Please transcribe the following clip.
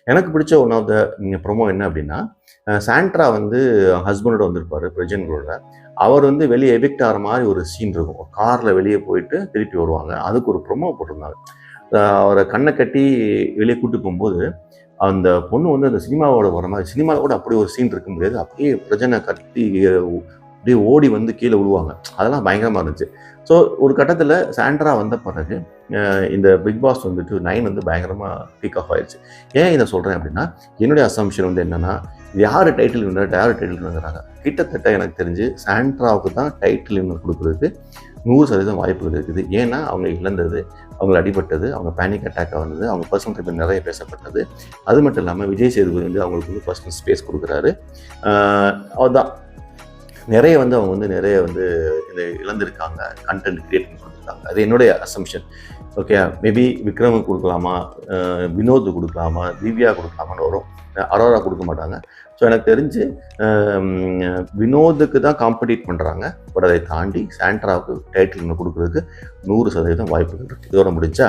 எனக்கு பிடிச்ச one of the promo என்ன அப்படின்னா, சாண்ட்ரா வந்து ஹஸ்பண்டோட வந்திருப்பாரு பிரஜன்களோட. அவர் வந்து வெளியே எவிக்ட் ஆகிற மாதிரி ஒரு சீன் இருக்கும். காரில் வெளியே போயிட்டு திருப்பி வருவாங்க. அதுக்கு ஒரு ப்ரொமோ போட்டிருந்தாங்க. அவரை கண்ணை கட்டி வெளியே கூட்டு போகும்போது அந்த பொண்ணு வந்து அந்த சினிமாவோட வர மாதிரி, சினிமாவில் கூட அப்படி ஒரு சீன் இருக்க முடியாது. அப்படியே பிரஜனை கட்டி அப்படியே ஓடி வந்து கீழே விழுவாங்க. அதெல்லாம் பயங்கரமாக இருந்துச்சு. ஸோ ஒரு கட்டத்தில் சாண்ட்ரா வந்த பிறகு இந்த பிக் பாஸ் வந்துட்டு 9 வந்து பயங்கரமாக பீக் ஆஃப் ஆயிடுச்சு. ஏன் இதை சொல்கிறேன் அப்படின்னா, என்னுடைய அசம்ஷன் வந்து என்னென்னா, யார் டைட்டில் வின்னர் யார் டைட்டில் வின்னுங்கிறாங்க. கிட்டத்தட்ட எனக்கு தெரிஞ்சு சாண்ட்ராவுக்கு தான் டைட்டில் வின்னர் கொடுக்குறதுக்கு 100% வாய்ப்புகள் இருக்குது. ஏன்னா அவங்க இழந்தது, அவங்க அடிபட்டது, அவங்க பேனிக் அட்டாக்காக வந்தது, அவங்க பர்சனல் ட்ரீட்மெண்ட் நிறைய பேசப்பட்டது. அது மட்டும் இல்லாமல் விஜய் சேதுபதி வந்து அவங்களுக்கு வந்து பர்சனல் ஸ்பேஸ் கொடுக்குறாரு. அதுதான் நிறைய வந்து அவங்க வந்து நிறைய வந்து இதை இழந்திருக்காங்க, கண்டென்ட் கிரியேட் பண்ணி கொடுத்துருக்காங்க. அது என்னுடைய அசம்ஷன். ஓகே, மேபி விக்ரமுக்கு கொடுக்கலாமா, வினோத் கொடுக்கலாமா, திவ்யா கொடுக்கலாமான்னு வரும். அரோரா கொடுக்க மாட்டாங்க. ஸோ எனக்கு தெரிஞ்சு வினோதுக்கு தான் காம்படிட் பண்ணுறாங்க. பட் அதை தாண்டி சாண்ட்ராவுக்கு டைட்டில் கொடுக்குறதுக்கு 100% வாய்ப்புகள் இருக்குது. இதோட முடிஞ்சா